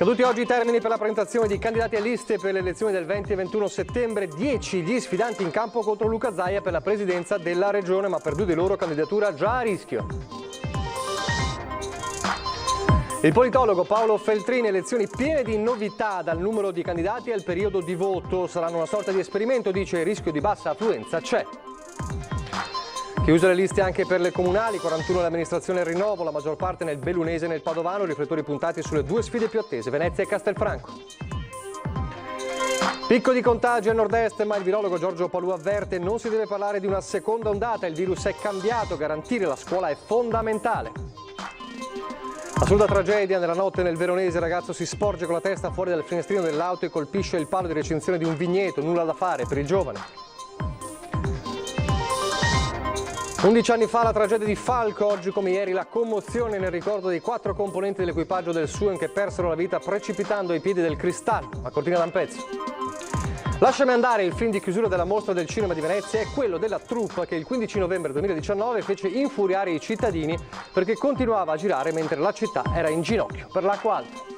Scaduti oggi i termini per la presentazione di candidati a liste per le elezioni del 20 e 21 settembre, 10 gli sfidanti in campo contro Luca Zaia per la presidenza della regione, ma per due di loro candidatura già a rischio. Il politologo Paolo Feltrini: elezioni piene di novità, dal numero di candidati al periodo di voto. Saranno una sorta di esperimento, dice, il rischio di bassa affluenza c'è. Chiuse le liste anche per le comunali, 41 l'amministrazione Rinnovo, la maggior parte nel bellunese e nel padovano, riflettori puntati sulle due sfide più attese, Venezia e Castelfranco. Picco di contagi al nord-est, ma il virologo Giorgio Palù avverte: non si deve parlare di una seconda ondata, il virus è cambiato, garantire la scuola è fondamentale. Assurda tragedia nella notte nel Veronese, il ragazzo si sporge con la testa fuori dal finestrino dell'auto e colpisce il palo di recinzione di un vigneto, nulla da fare per il giovane. 11 anni fa la tragedia di Falco, oggi come ieri la commozione nel ricordo dei 4 componenti dell'equipaggio del Suen che persero la vita precipitando ai piedi del Cristallo, a Cortina d'Ampezzo. Lasciami andare, il film di chiusura della Mostra del Cinema di Venezia, è quello della troupe che il 15 novembre 2019 fece infuriare i cittadini perché continuava a girare mentre la città era in ginocchio per l'acqua alta.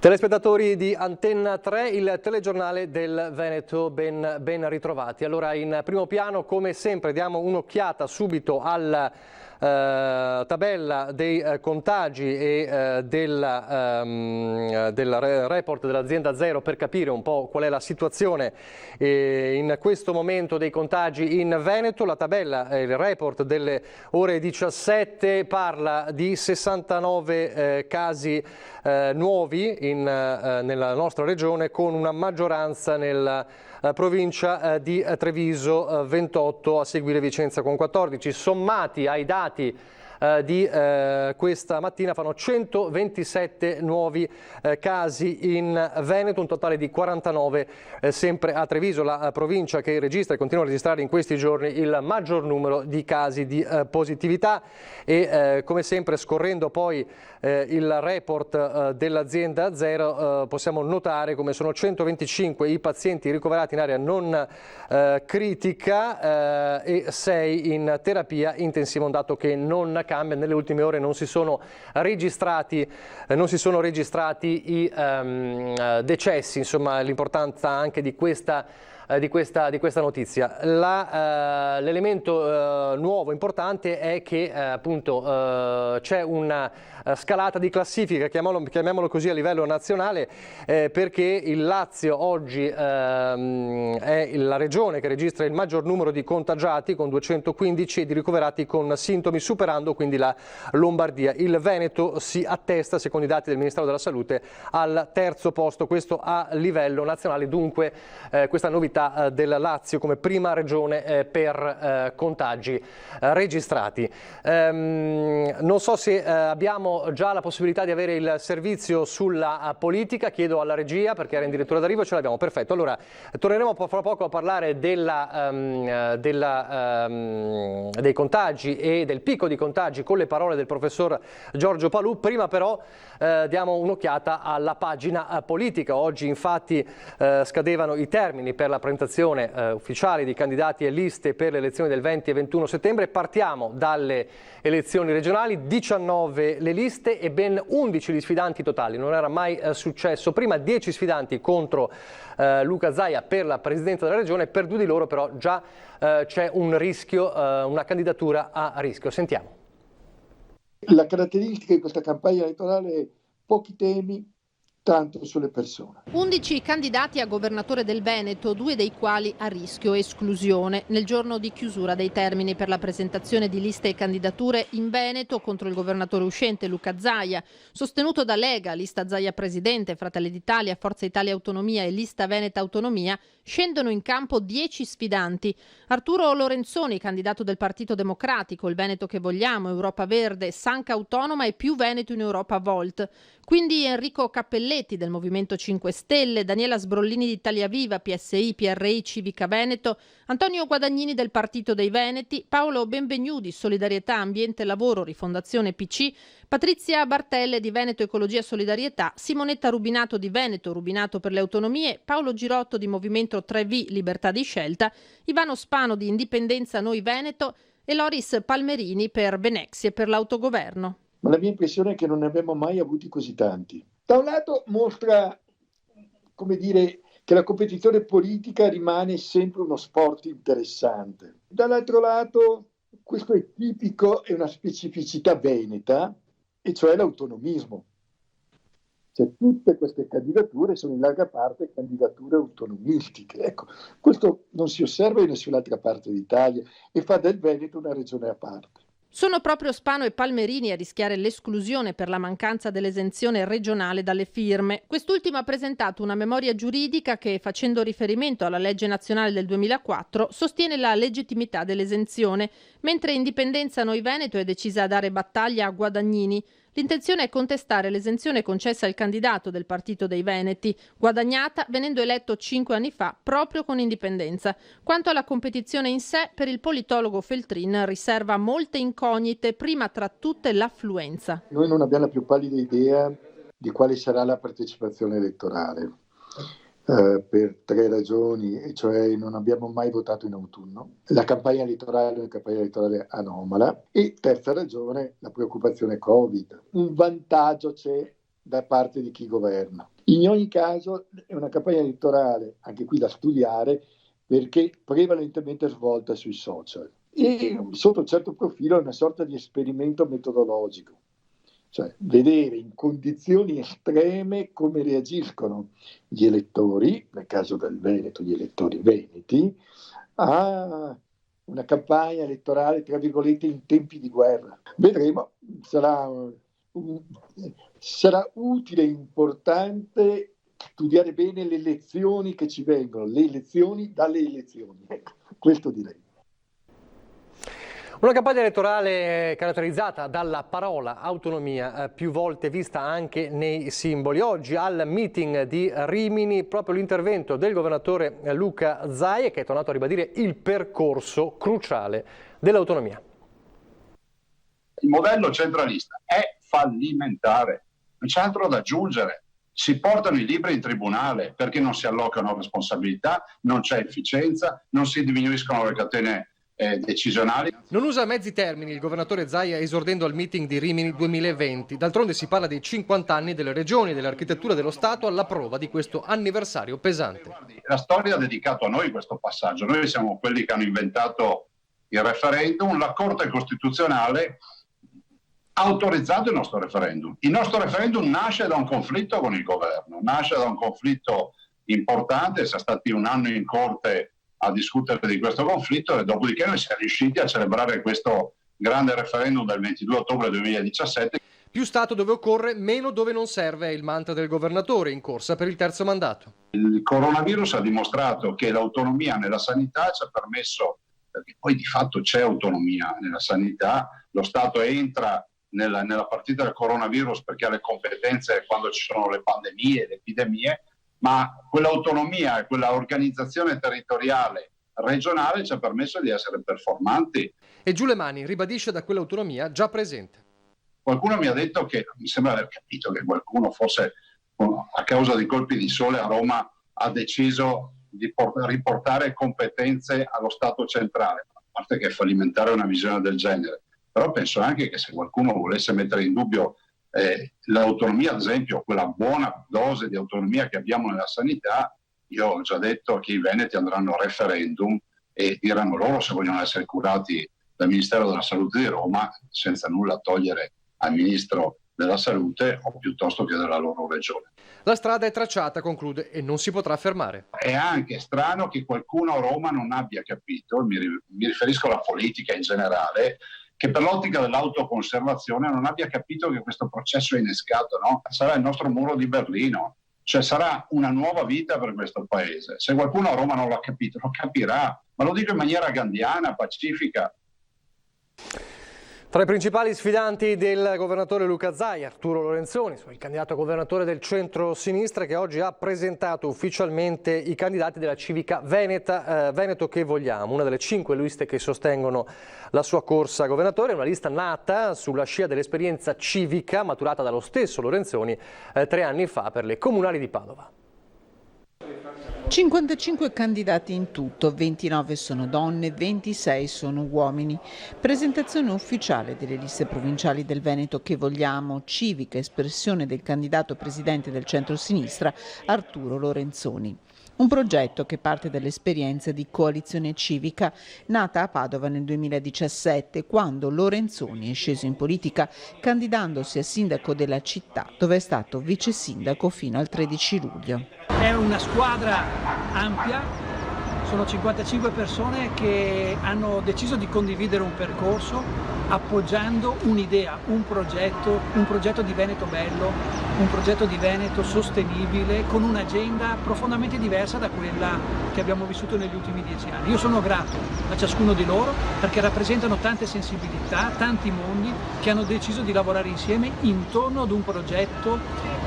Telespettatori di Antenna 3, il telegiornale del Veneto, ben ritrovati. Allora, in primo piano, come sempre, diamo un'occhiata subito alla tabella dei contagi e del report dell'azienda Zero per capire un po' qual è la situazione in questo momento dei contagi in Veneto. La tabella, il report delle ore 17 parla di 69 casi nuovi nella nostra regione, con una maggioranza nella provincia di Treviso, 28, a seguire Vicenza con 14. Sommati ai dati di questa mattina fanno 127 nuovi casi in Veneto, un totale di 49 sempre a Treviso, la provincia che registra e continua a registrare in questi giorni il maggior numero di casi di positività. E come sempre, scorrendo poi il report dell'azienda Zero, possiamo notare come sono 125 i pazienti ricoverati in area non critica e 6 in terapia intensiva, un dato che non cambia. Nelle ultime ore non si sono registrati i decessi, insomma l'importanza anche di questa notizia. L'elemento nuovo importante è che appunto c'è una scalata di classifica, chiamiamolo così, a livello nazionale, perché il Lazio oggi è la regione che registra il maggior numero di contagiati con 215 e di ricoverati con sintomi, superando quindi la Lombardia. Il Veneto si attesta, secondo i dati del Ministero della Salute, al terzo posto, questo a livello nazionale. Dunque questa novità del Lazio come prima regione per contagi registrati. Non so se abbiamo già la possibilità di avere il servizio sulla politica, chiedo alla regia perché era in dirittura d'arrivo, ce l'abbiamo, perfetto. Allora torneremo fra poco a parlare dei contagi e del picco di contagi con le parole del professor Giorgio Palù. Prima però diamo un'occhiata alla pagina politica. Oggi infatti scadevano i termini per la presentazione ufficiale di candidati e liste per le elezioni del 20 e 21 settembre. Partiamo dalle elezioni regionali, 19 le liste e ben 11 gli sfidanti totali. Non era mai successo prima, 10 sfidanti contro Luca Zaia per la presidenza della regione. Per due di loro però già c'è un rischio, una candidatura a rischio. Sentiamo. La caratteristica di questa campagna elettorale è pochi temi, tanto sulle persone. 11 candidati a governatore del Veneto, 2 dei quali a rischio esclusione. Nel giorno di chiusura dei termini per la presentazione di liste e candidature in Veneto contro il governatore uscente Luca Zaia, sostenuto da Lega, Lista Zaia Presidente, Fratelli d'Italia, Forza Italia Autonomia e Lista Veneta Autonomia, scendono in campo 10 sfidanti. Arturo Lorenzoni, candidato del Partito Democratico, Il Veneto che vogliamo, Europa Verde, Sanca Autonoma e Più Veneto in Europa Volt. Quindi Enrico Cappelletti del Movimento 5 Stelle, Daniela Sbrollini di Italia Viva, PSI, PRI, Civica Veneto, Antonio Guadagnini del Partito dei Veneti, Paolo Benvenu di Solidarietà Ambiente e Lavoro, Rifondazione PC, Patrizia Bartelle di Veneto Ecologia e Solidarietà, Simonetta Rubinato di Veneto, Rubinato per le Autonomie, Paolo Girotto di Movimento 3V Libertà di Scelta, Ivano Spano di Indipendenza Noi Veneto, e Loris Palmerini per Benexi e per l'autogoverno. Ma la mia impressione è che non ne abbiamo mai avuti così tanti. Da un lato mostra, come dire, che la competizione politica rimane sempre uno sport interessante. Dall'altro lato, questo è tipico, è una specificità veneta, e cioè l'autonomismo. Cioè, tutte queste candidature sono in larga parte candidature autonomistiche. Ecco, questo non si osserva in nessun'altra parte d'Italia e fa del Veneto una regione a parte. Sono proprio Spano e Palmerini a rischiare l'esclusione per la mancanza dell'esenzione regionale dalle firme. Quest'ultimo ha presentato una memoria giuridica che, facendo riferimento alla legge nazionale del 2004, sostiene la legittimità dell'esenzione, mentre Indipendenza Noi Veneto è decisa a dare battaglia a Guadagnini. L'intenzione è contestare l'esenzione concessa al candidato del Partito dei Veneti, guadagnata venendo eletto 5 anni fa proprio con Indipendenza. Quanto alla competizione in sé, per il politologo Feltrin riserva molte incognite, prima tra tutte l'affluenza. Noi non abbiamo la più pallida idea di quale sarà la partecipazione elettorale. Per 3 ragioni, e cioè non abbiamo mai votato in autunno, la campagna elettorale è una campagna elettorale anomala, e terza ragione, la preoccupazione Covid. Un vantaggio c'è da parte di chi governa. In ogni caso è una campagna elettorale, anche qui da studiare, perché prevalentemente svolta sui social e sotto un certo profilo è una sorta di esperimento metodologico. Cioè, vedere in condizioni estreme come reagiscono gli elettori, nel caso del Veneto gli elettori veneti, a una campagna elettorale, tra virgolette, in tempi di guerra. Vedremo, sarà utile e importante studiare bene le lezioni che ci vengono, le elezioni dalle elezioni. Questo direi. Una campagna elettorale caratterizzata dalla parola autonomia, più volte vista anche nei simboli. Oggi al meeting di Rimini proprio l'intervento del governatore Luca Zaia, che è tornato a ribadire il percorso cruciale dell'autonomia. Il modello centralista è fallimentare, non c'è altro da aggiungere. Si portano i libri in tribunale perché non si allocano responsabilità, non c'è efficienza, non si diminuiscono le catene decisionali. Non usa mezzi termini il governatore Zaia esordendo al meeting di Rimini 2020. D'altronde si parla dei 50 anni delle regioni e dell'architettura dello Stato alla prova di questo anniversario pesante. La storia ha dedicato a noi questo passaggio. Noi siamo quelli che hanno inventato il referendum. La Corte Costituzionale ha autorizzato il nostro referendum. Il nostro referendum nasce da un conflitto con il governo, nasce da un conflitto importante. Siamo stati un anno in Corte a discutere di questo conflitto e dopodiché noi siamo riusciti a celebrare questo grande referendum del 22 ottobre 2017. Più Stato dove occorre, meno dove non serve è il mantra del governatore in corsa per il terzo mandato. Il coronavirus ha dimostrato che l'autonomia nella sanità ci ha permesso, perché poi di fatto c'è autonomia nella sanità, lo Stato entra nella partita del coronavirus perché ha le competenze quando ci sono le pandemie, le epidemie, ma quell'autonomia e quella organizzazione territoriale regionale ci ha permesso di essere performanti. E giù le mani, ribadisce da quell'autonomia già presente. Qualcuno mi ha detto che, mi sembra aver capito che qualcuno forse a causa dei colpi di sole a Roma ha deciso di riportare competenze allo Stato centrale, a parte che è fallimentare una visione del genere, però penso anche che se qualcuno volesse mettere in dubbio l'autonomia, ad esempio quella buona dose di autonomia che abbiamo nella sanità, io ho già detto che i veneti andranno a referendum e diranno loro se vogliono essere curati dal Ministero della Salute di Roma, senza nulla togliere al Ministro della Salute o piuttosto che della loro regione. La strada è tracciata, conclude, e non si potrà fermare. È anche strano che qualcuno a Roma non abbia capito, mi riferisco alla politica in generale, che per l'ottica dell'autoconservazione non abbia capito che questo processo è innescato, no? Sarà il nostro muro di Berlino, cioè sarà una nuova vita per questo paese. Se qualcuno a Roma non l'ha capito, lo capirà, ma lo dico in maniera gandhiana, pacifica. Tra i principali sfidanti del governatore Luca Zaia, Arturo Lorenzoni, il candidato governatore del centro-sinistra, che oggi ha presentato ufficialmente i candidati della civica Veneto che vogliamo, una delle 5 liste che sostengono la sua corsa a governatore, una lista nata sulla scia dell'esperienza civica maturata dallo stesso Lorenzoni 3 anni fa per le comunali di Padova. 55 candidati in tutto, 29 sono donne, 26 sono uomini. Presentazione ufficiale delle liste provinciali del Veneto Che Vogliamo, civica espressione del candidato presidente del centro-sinistra Arturo Lorenzoni. Un progetto che parte dall'esperienza di Coalizione Civica, nata a Padova nel 2017, quando Lorenzoni è sceso in politica candidandosi a sindaco della città, dove è stato vice sindaco fino al 13 luglio. È una squadra ampia, sono 55 persone che hanno deciso di condividere un percorso appoggiando un'idea, un progetto di Veneto bello, un progetto di Veneto sostenibile con un'agenda profondamente diversa da quella che abbiamo vissuto negli ultimi 10 anni. Io sono grato a ciascuno di loro perché rappresentano tante sensibilità, tanti mondi che hanno deciso di lavorare insieme intorno ad un progetto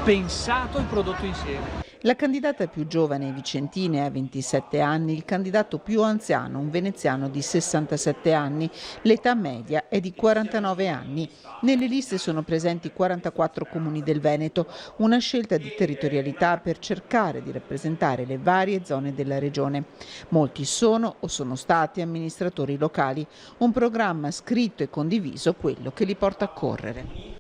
pensato e prodotto insieme. La candidata più giovane vicentina ha 27 anni, il candidato più anziano, un veneziano di 67 anni, l'età media è di 49 anni. Nelle liste sono presenti 44 comuni del Veneto, una scelta di territorialità per cercare di rappresentare le varie zone della regione. Molti sono o sono stati amministratori locali, un programma scritto e condiviso, quello che li porta a correre.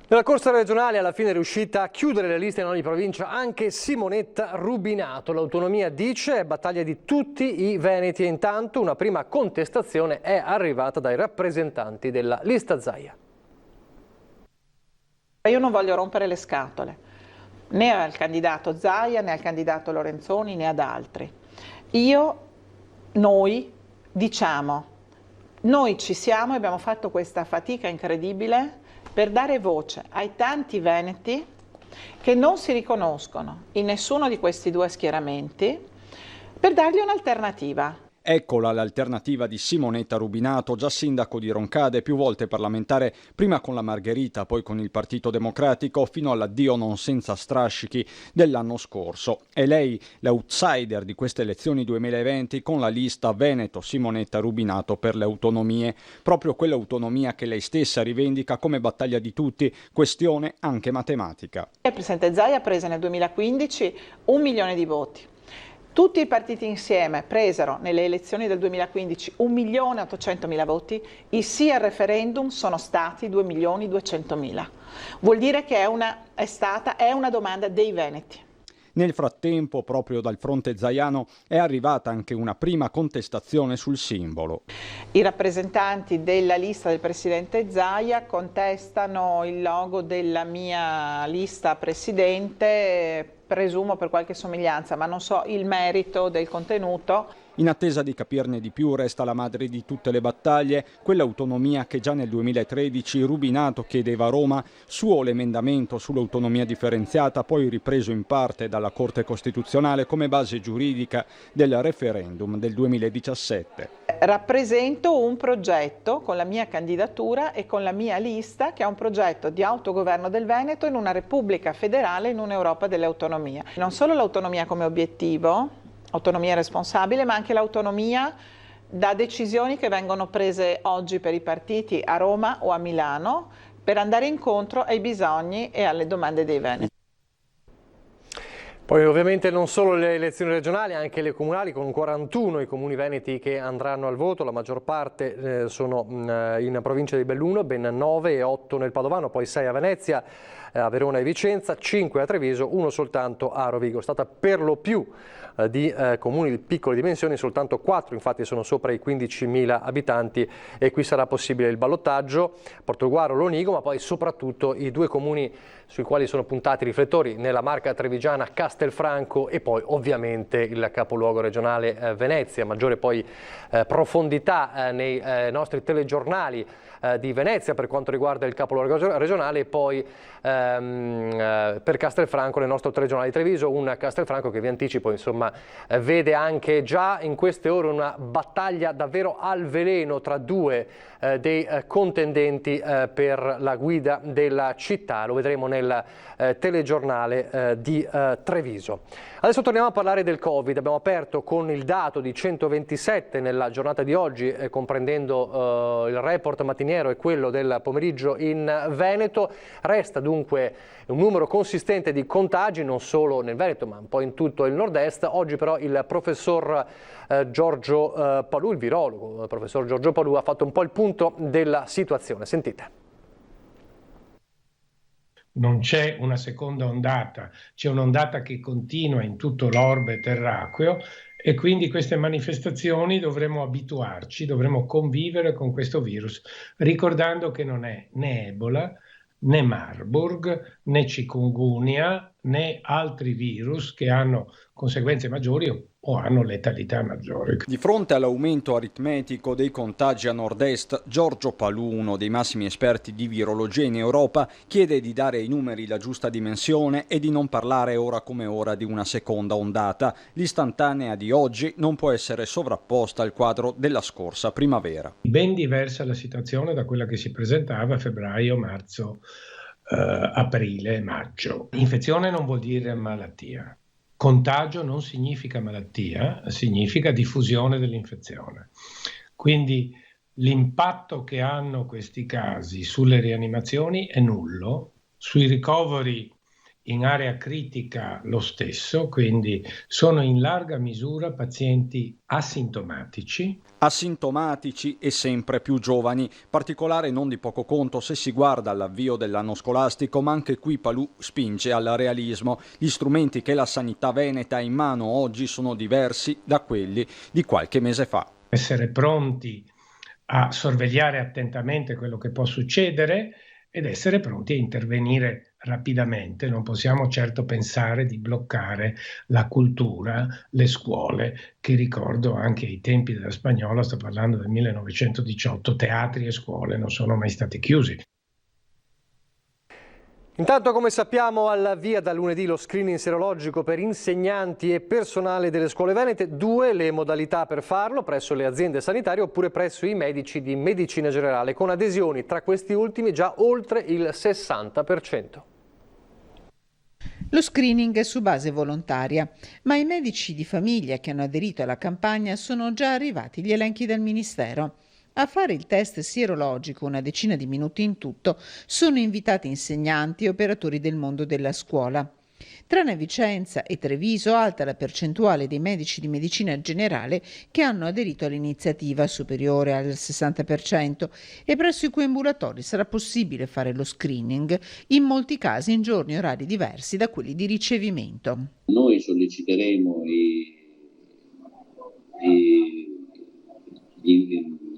Nella corsa regionale alla fine è riuscita a chiudere le liste in ogni provincia anche Simonetta Rubinato. L'autonomia dice è battaglia di tutti i veneti e intanto una prima contestazione è arrivata dai rappresentanti della lista Zaia. Io non voglio rompere le scatole né al candidato Zaia né al candidato Lorenzoni né ad altri. Noi diciamo, noi ci siamo e abbiamo fatto questa fatica incredibile per dare voce ai tanti veneti che non si riconoscono in nessuno di questi due schieramenti, per dargli un'alternativa. Eccola l'alternativa di Simonetta Rubinato, già sindaco di Roncade, più volte parlamentare, prima con la Margherita, poi con il Partito Democratico, fino all'addio non senza strascichi dell'anno scorso. È lei l'outsider di queste elezioni 2020 con la lista Veneto Simonetta Rubinato per le autonomie, proprio quell'autonomia che lei stessa rivendica come battaglia di tutti, questione anche matematica. Il presidente Zaia prese nel 2015 1 milione di voti. Tutti i partiti insieme presero nelle elezioni del 2015 1.800.000 voti, i sì al referendum sono stati 2.200.000. Vuol dire che è una domanda dei veneti. Nel frattempo, proprio dal fronte zaiano, è arrivata anche una prima contestazione sul simbolo. I rappresentanti della lista del presidente Zaia contestano il logo della mia lista presidente, presumo per qualche somiglianza, ma non so il merito del contenuto. In attesa di capirne di più resta la madre di tutte le battaglie, quell'autonomia che già nel 2013 Rubinato chiedeva a Roma, suo l'emendamento sull'autonomia differenziata, poi ripreso in parte dalla Corte Costituzionale come base giuridica del referendum del 2017. Rappresento un progetto con la mia candidatura e con la mia lista che è un progetto di autogoverno del Veneto in una Repubblica federale, in un'Europa delle autonomie. Non solo l'autonomia come obiettivo, autonomia responsabile, ma anche l'autonomia da decisioni che vengono prese oggi per i partiti a Roma o a Milano per andare incontro ai bisogni e alle domande dei veneti. Poi ovviamente non solo le elezioni regionali, anche le comunali, con 41 i comuni veneti che andranno al voto, la maggior parte sono in provincia di Belluno, ben 9 e 8 nel Padovano, poi 6 a Venezia, a Verona e Vicenza, 5 a Treviso, 1 soltanto a Rovigo. È stata per lo più di comuni di piccole dimensioni, soltanto 4 infatti sono sopra i 15.000 abitanti e qui sarà possibile il ballottaggio, Portogruaro, Lonigo, ma poi soprattutto i 2 comuni sui quali sono puntati i riflettori nella Marca trevigiana, Castelfranco e poi ovviamente il capoluogo regionale Venezia. Maggiore poi profondità nei nostri telegiornali di Venezia per quanto riguarda il capoluogo regionale e poi per Castelfranco nel nostro telegiornale di Treviso, un Castelfranco che vi anticipo insomma vede anche già in queste ore una battaglia davvero al veleno tra 2 dei contendenti per la guida della città, lo vedremo nel telegiornale di Treviso. Adesso torniamo a parlare del Covid, abbiamo aperto con il dato di 127 nella giornata di oggi comprendendo il report mattiniero mattiniero e quello del pomeriggio in Veneto. Resta dunque un numero consistente di contagi, non solo nel Veneto ma un po' in tutto il nord-est. Oggi però il professor Giorgio Palù, il virologo, il professor Giorgio Palù, ha fatto un po' il punto della situazione. Sentite. Non c'è una seconda ondata, c'è un'ondata che continua in tutto l'orbe terracqueo e quindi queste manifestazioni dovremo abituarci, dovremo convivere con questo virus, ricordando che non è né Ebola, né Marburg, né chikungunya, né altri virus che hanno conseguenze maggiori o hanno letalità maggiore. Di fronte all'aumento aritmetico dei contagi a nord-est, Giorgio Palù, uno dei massimi esperti di virologia in Europa, chiede di dare ai numeri la giusta dimensione e di non parlare ora come ora di una seconda ondata. L'istantanea di oggi non può essere sovrapposta al quadro della scorsa primavera. Ben diversa la situazione da quella che si presentava a febbraio, marzo, aprile, maggio. Infezione non vuol dire malattia. Contagio non significa malattia, significa diffusione dell'infezione. Quindi l'impatto che hanno questi casi sulle rianimazioni è nullo, sui ricoveri in area critica lo stesso, quindi sono in larga misura pazienti asintomatici e sempre più giovani, particolare non di poco conto se si guarda all'avvio dell'anno scolastico, ma anche qui Palù spinge al realismo. Gli strumenti che la sanità veneta ha in mano oggi sono diversi da quelli di qualche mese fa. Essere pronti a sorvegliare attentamente quello che può succedere ed essere pronti a intervenire rapidamente. Non possiamo certo pensare di bloccare la cultura, le scuole, che ricordo anche ai tempi della Spagnola, sto parlando del 1918, teatri e scuole non sono mai stati chiusi. Intanto, come sappiamo, al via da lunedì lo screening serologico per insegnanti e personale delle scuole venete. 2 le modalità per farlo: presso le aziende sanitarie oppure presso i medici di medicina generale, con adesioni tra questi ultimi già oltre il 60%. Lo screening è su base volontaria, ma ai medici di famiglia che hanno aderito alla campagna sono già arrivati gli elenchi del Ministero. A fare il test sierologico, una decina di minuti in tutto, sono invitati insegnanti e operatori del mondo della scuola. Tra Vicenza e Treviso alta la percentuale dei medici di medicina generale che hanno aderito all'iniziativa, superiore al 60%, e presso i cui ambulatori sarà possibile fare lo screening, in molti casi in giorni e orari diversi da quelli di ricevimento. Noi solleciteremo gli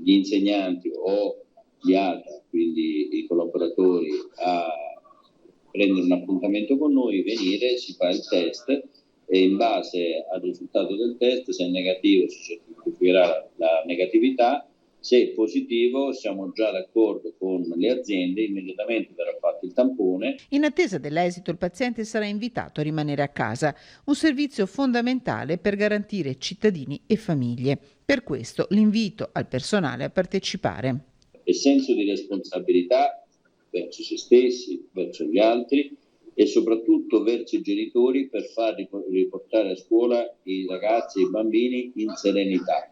insegnanti o gli altri, quindi i collaboratori, a prendere un appuntamento con noi, venire, si fa il test e in base al risultato del test, se è negativo si certificherà la negatività, se è positivo siamo già d'accordo con le aziende, immediatamente verrà fatto il tampone. In attesa dell'esito il paziente sarà invitato a rimanere a casa, un servizio fondamentale per garantire cittadini e famiglie. Per questo l'invito al personale a partecipare. E senso di responsabilità verso se stessi, verso gli altri e soprattutto verso i genitori per far riportare a scuola i ragazzi e i bambini in serenità.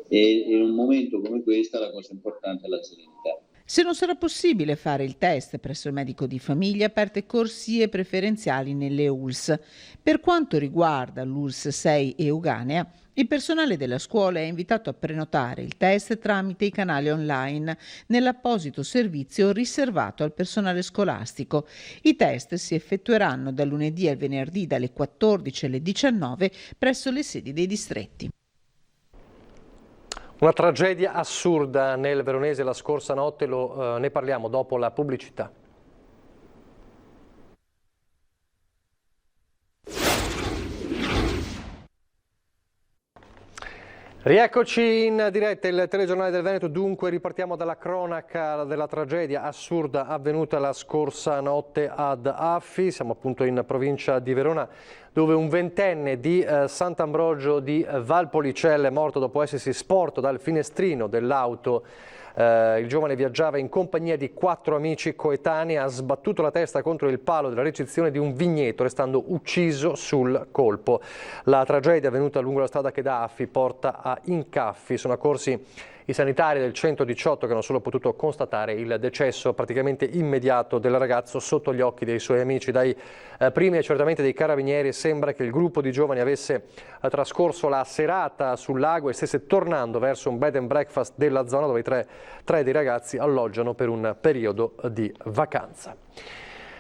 E in un momento come questo la cosa importante è la serenità. Se non sarà possibile fare il test presso il medico di famiglia, aperte corsie preferenziali nelle ULSS. Per quanto riguarda l'ULSS 6 e Euganea, il personale della scuola è invitato a prenotare il test tramite i canali online nell'apposito servizio riservato al personale scolastico. I test si effettueranno dal lunedì al venerdì dalle 14 alle 19 presso le sedi dei distretti. Una tragedia assurda nel Veronese la scorsa notte, ne parliamo dopo la pubblicità. Rieccoci in diretta, il telegiornale del Veneto. Dunque ripartiamo dalla cronaca della tragedia assurda avvenuta la scorsa notte ad Affi. Siamo appunto in provincia di Verona, dove un ventenne di Sant'Ambrogio di Valpolicella è morto dopo essersi sporto dal finestrino dell'auto. Il giovane viaggiava in compagnia di 4 amici coetanei, ha sbattuto la testa contro il palo della recinzione di un vigneto, restando ucciso sul colpo. La tragedia avvenuta lungo la strada che da Affi porta a Incaffi. Sono accorsi i sanitari del 118 che hanno solo potuto constatare il decesso praticamente immediato del ragazzo sotto gli occhi dei suoi amici. Dai primi accertamenti dei carabinieri sembra che il gruppo di giovani avesse trascorso la serata sul lago e stesse tornando verso un bed and breakfast della zona dove tre dei ragazzi alloggiano per un periodo di vacanza.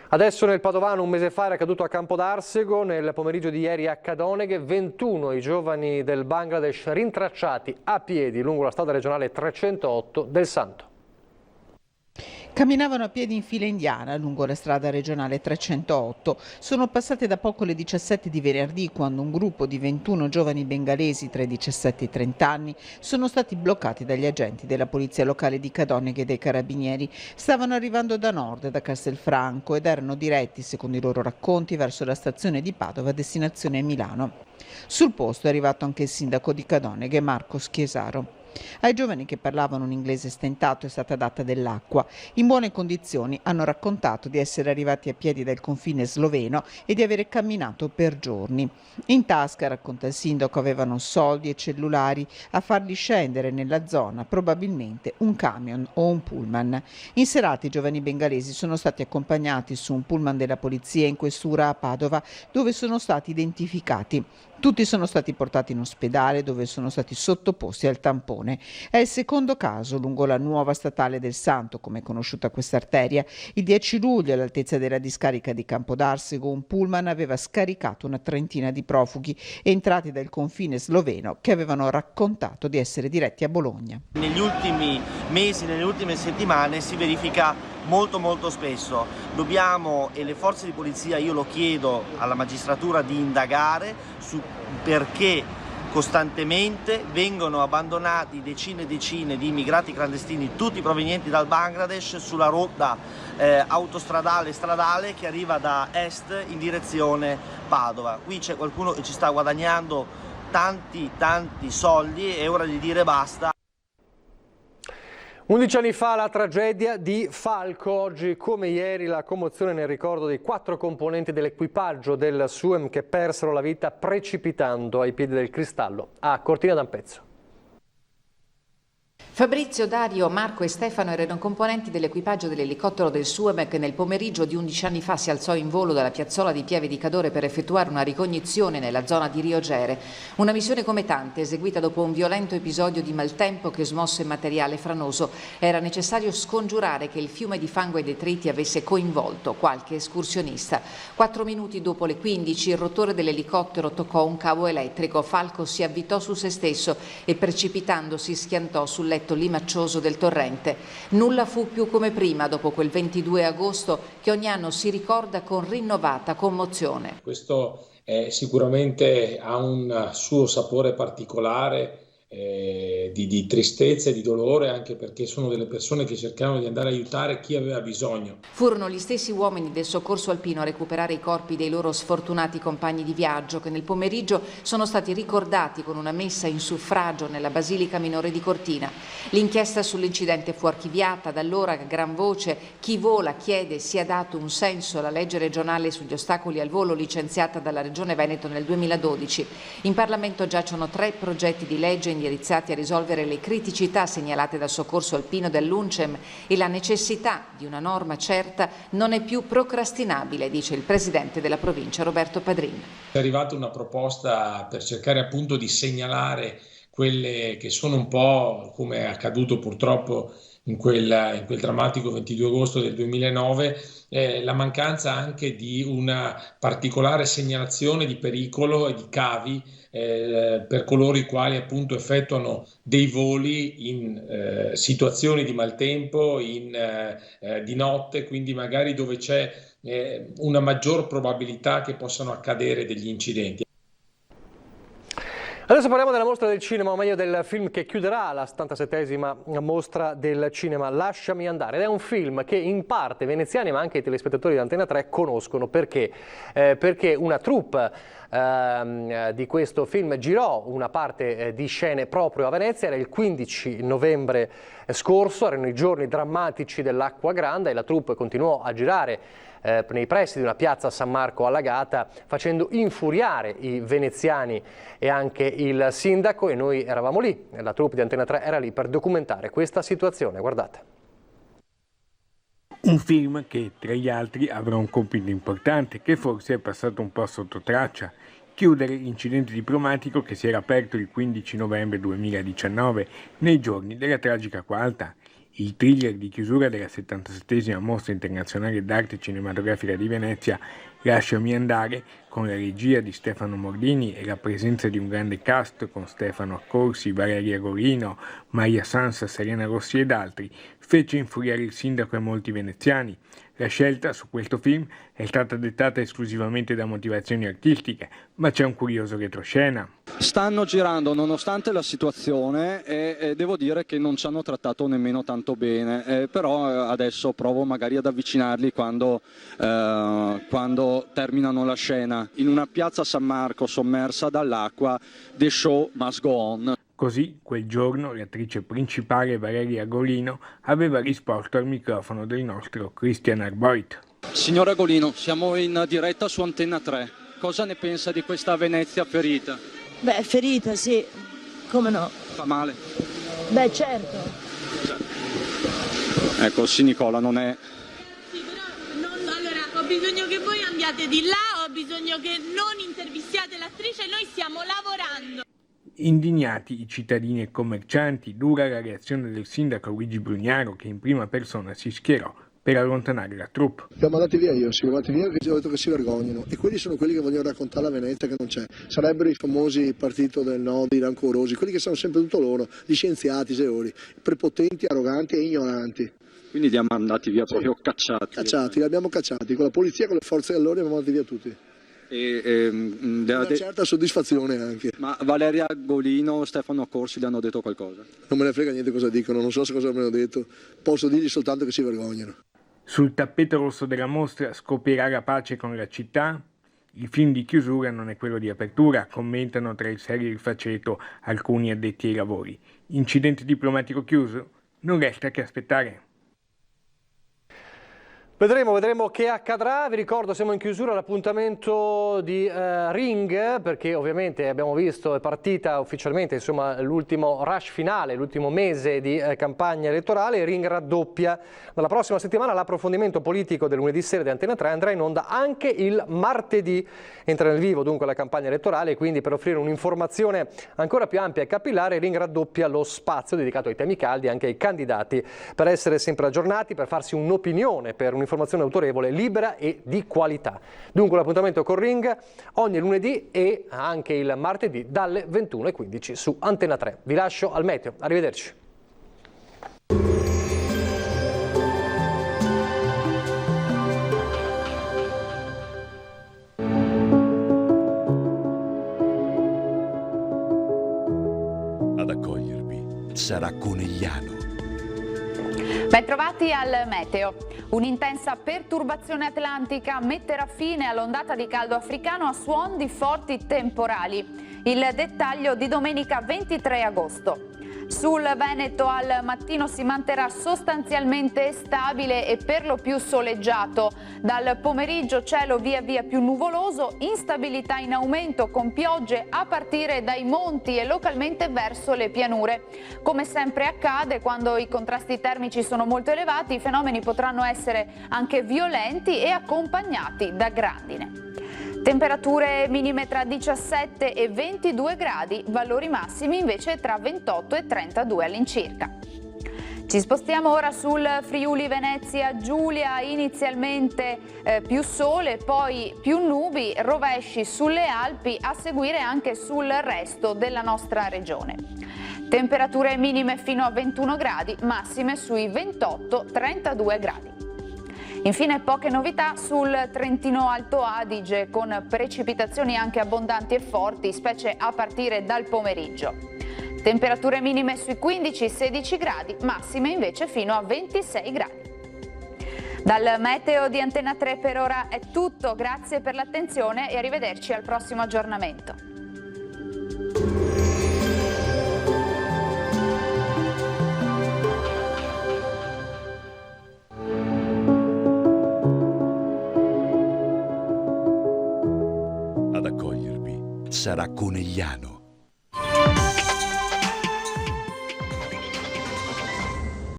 Adesso nel Padovano un mese fa era accaduto a Campodarsego, nel pomeriggio di ieri a Cadoneghe, 21 i giovani del Bangladesh rintracciati a piedi lungo la strada regionale 308 del Santo. Camminavano a piedi in fila indiana lungo la strada regionale 308. Sono passate da poco le 17 di venerdì quando un gruppo di 21 giovani bengalesi tra i 17 e i 30 anni sono stati bloccati dagli agenti della polizia locale di Cadoneghe e dei carabinieri. Stavano arrivando da nord, da Castelfranco, ed erano diretti, secondo i loro racconti, verso la stazione di Padova, destinazione Milano. Sul posto è arrivato anche il sindaco di Cadoneghe, Marco Schiesaro. Ai giovani che parlavano un inglese stentato è stata data dell'acqua. In buone condizioni hanno raccontato di essere arrivati a piedi dal confine sloveno e di avere camminato per giorni. In tasca, racconta il sindaco, avevano soldi e cellulari a farli scendere nella zona, probabilmente un camion o un pullman. In serata i giovani bengalesi sono stati accompagnati su un pullman della polizia in questura a Padova, dove sono stati identificati. Tutti sono stati portati in ospedale dove sono stati sottoposti al tampone. È il secondo caso lungo la nuova statale del Santo, come è conosciuta questa arteria. Il 10 luglio, all'altezza della discarica di Campodarsego, un pullman aveva scaricato una trentina di profughi entrati dal confine sloveno che avevano raccontato di essere diretti a Bologna. Negli ultimi mesi, nelle ultime settimane si verifica molto spesso. Dobbiamo, e le forze di polizia, io lo chiedo alla magistratura, di indagare su perché costantemente vengono abbandonati decine e decine di immigrati clandestini, tutti provenienti dal Bangladesh, sulla rotta autostradale e stradale che arriva da est in direzione Padova. Qui c'è qualcuno che ci sta guadagnando tanti soldi, è ora di dire basta. 11 anni fa la tragedia di Falco, oggi come ieri la commozione nel ricordo dei 4 componenti dell'equipaggio del Suem che persero la vita precipitando ai piedi del Cristallo a Cortina d'Ampezzo. Fabrizio, Dario, Marco e Stefano erano componenti dell'equipaggio dell'elicottero del Suem che nel pomeriggio di 11 anni fa si alzò in volo dalla piazzola di Pieve di Cadore per effettuare una ricognizione nella zona di Rio Gere. Una missione come tante, eseguita dopo un violento episodio di maltempo che smosse materiale franoso. Era necessario scongiurare che il fiume di fango e detriti avesse coinvolto qualche escursionista. 4 minuti dopo le 15 il rotore dell'elicottero toccò un cavo elettrico. Falco si avvitò su se stesso e precipitando si schiantò sul letto limaccioso del torrente. Nulla fu più come prima dopo quel 22 agosto che ogni anno si ricorda con rinnovata commozione. Questo sicuramente ha un suo sapore particolare di tristezza e di dolore, anche perché sono delle persone che cercavano di andare a aiutare chi aveva bisogno. Furono gli stessi uomini del soccorso alpino a recuperare i corpi dei loro sfortunati compagni di viaggio che nel pomeriggio sono stati ricordati con una messa in suffragio nella Basilica Minore di Cortina. L'inchiesta sull'incidente fu archiviata, da allora a gran voce chi vola chiede sia dato un senso alla legge regionale sugli ostacoli al volo licenziata dalla Regione Veneto nel 2012. In Parlamento giacciono 3 progetti di legge indirizzati a risolvere le criticità segnalate dal soccorso alpino dell'UNCEM e la necessità di una norma certa non è più procrastinabile, dice il presidente della provincia Roberto Padrin. È arrivata una proposta per cercare appunto di segnalare quelle che sono un po', come è accaduto purtroppo in quel drammatico 22 agosto del 2009, la mancanza anche di una particolare segnalazione di pericolo e di cavi per coloro i quali appunto effettuano dei voli in situazioni di maltempo, di notte, quindi magari dove c'è una maggior probabilità che possano accadere degli incidenti. Adesso parliamo della mostra del cinema, o meglio del film che chiuderà la 77esima mostra del cinema, Lasciami andare. Ed è un film che in parte i veneziani ma anche i telespettatori di Antena 3 conoscono. Perché? Perché una troupe di questo film girò una parte di scene proprio a Venezia, era il 15 novembre scorso, erano i giorni drammatici dell'Acqua Grande e la troupe continuò a girare nei pressi di una piazza San Marco allagata, facendo infuriare i veneziani e anche il sindaco, e noi eravamo lì, la troupe di Antena 3 era lì per documentare questa situazione, guardate. Un film che tra gli altri avrà un compito importante che forse è passato un po' sotto traccia: chiudere l'incidente diplomatico che si era aperto il 15 novembre 2019, nei giorni della tragica Quarta. Il thriller di chiusura della 77esima Mostra Internazionale d'Arte Cinematografica di Venezia, Lasciami andare, con la regia di Stefano Mordini e la presenza di un grande cast con Stefano Accorsi, Valeria Golino, Maria Sansa, Serena Rossi ed altri, fece infuriare il sindaco e molti veneziani. La scelta su questo film è stata dettata esclusivamente da motivazioni artistiche, ma c'è un curioso retroscena. Stanno girando nonostante la situazione e devo dire che non ci hanno trattato nemmeno tanto bene, però adesso provo magari ad avvicinarli quando terminano la scena. In una piazza San Marco sommersa dall'acqua, the show must go on. Così, quel giorno, l'attrice principale Valeria Golino aveva risposto al microfono del nostro Christian Arboit. Signora Golino, siamo in diretta su Antena 3. Cosa ne pensa di questa Venezia ferita? Beh, ferita, sì. Come no? Fa male? Beh, certo. Ecco, sì Nicola, non è... Sì, però allora, ho bisogno che voi andiate di là, ho bisogno che non intervistiate l'attrice, noi stiamo lavorando. Indignati i cittadini e commercianti, dura la reazione del sindaco Luigi Brugnaro, che in prima persona si schierò per allontanare la troupe. Siamo andati via io, siamo andati via perché ho detto che si vergognano, e quelli sono quelli che vogliono raccontare la Venezia che non c'è. Sarebbero i famosi partito del no, i rancorosi, quelli che sanno sempre tutto loro, gli scienziati, seori, prepotenti, arroganti e ignoranti. Quindi li abbiamo andati via proprio cacciati. Cacciati, li abbiamo cacciati, con la polizia, con le forze dell'ordine abbiamo andati via tutti. Una certa soddisfazione anche. Ma Valeria Golino, Stefano Corsi gli hanno detto qualcosa? Non me ne frega niente cosa dicono, non so cosa mi hanno detto, posso dirgli soltanto che si vergognano. Sul tappeto rosso della mostra scoppierà la pace con la città? Il film di chiusura non è quello di apertura, commentano tra il serio e il faceto alcuni addetti ai lavori. Incidente diplomatico chiuso? Non resta che aspettare. Vedremo che accadrà. Vi ricordo, siamo in chiusura all'appuntamento di Ring, perché ovviamente abbiamo visto, è partita ufficialmente l'ultimo rush finale, l'ultimo mese di campagna elettorale. Ring raddoppia. Dalla prossima settimana l'approfondimento politico del lunedì sera di Antena 3 andrà in onda anche il martedì. Entra nel vivo dunque la campagna elettorale, e quindi per offrire un'informazione ancora più ampia e capillare, Ring raddoppia lo spazio dedicato ai temi caldi, anche ai candidati, per essere sempre aggiornati, per farsi un'opinione, per un'informazione autorevole, libera e di qualità. Dunque l'appuntamento con Ring ogni lunedì e anche il martedì dalle 21:15 su Antena 3. Vi lascio al meteo, arrivederci. Ad accogliervi sarà Conegliano. Bentrovati al meteo. Un'intensa perturbazione atlantica metterà fine all'ondata di caldo africano a suon di forti temporali. Il dettaglio di domenica 23 agosto. Sul Veneto al mattino si manterrà sostanzialmente stabile e per lo più soleggiato. Dal pomeriggio cielo via via più nuvoloso, instabilità in aumento con piogge a partire dai monti e localmente verso le pianure. Come sempre accade quando i contrasti termici sono molto elevati, i fenomeni potranno essere anche violenti e accompagnati da grandine. Temperature minime tra 17 e 22 gradi, valori massimi invece tra 28 e 32 all'incirca. Ci spostiamo ora sul Friuli Venezia Giulia, inizialmente più sole, poi più nubi, rovesci sulle Alpi, a seguire anche sul resto della nostra regione. Temperature minime fino a 21 gradi, massime sui 28-32 gradi. Infine poche novità sul Trentino Alto Adige, con precipitazioni anche abbondanti e forti, specie a partire dal pomeriggio. Temperature minime sui 15-16 gradi, massime invece fino a 26 gradi. Dal meteo di Antena 3 per ora è tutto, grazie per l'attenzione e arrivederci al prossimo aggiornamento. sarà Conegliano.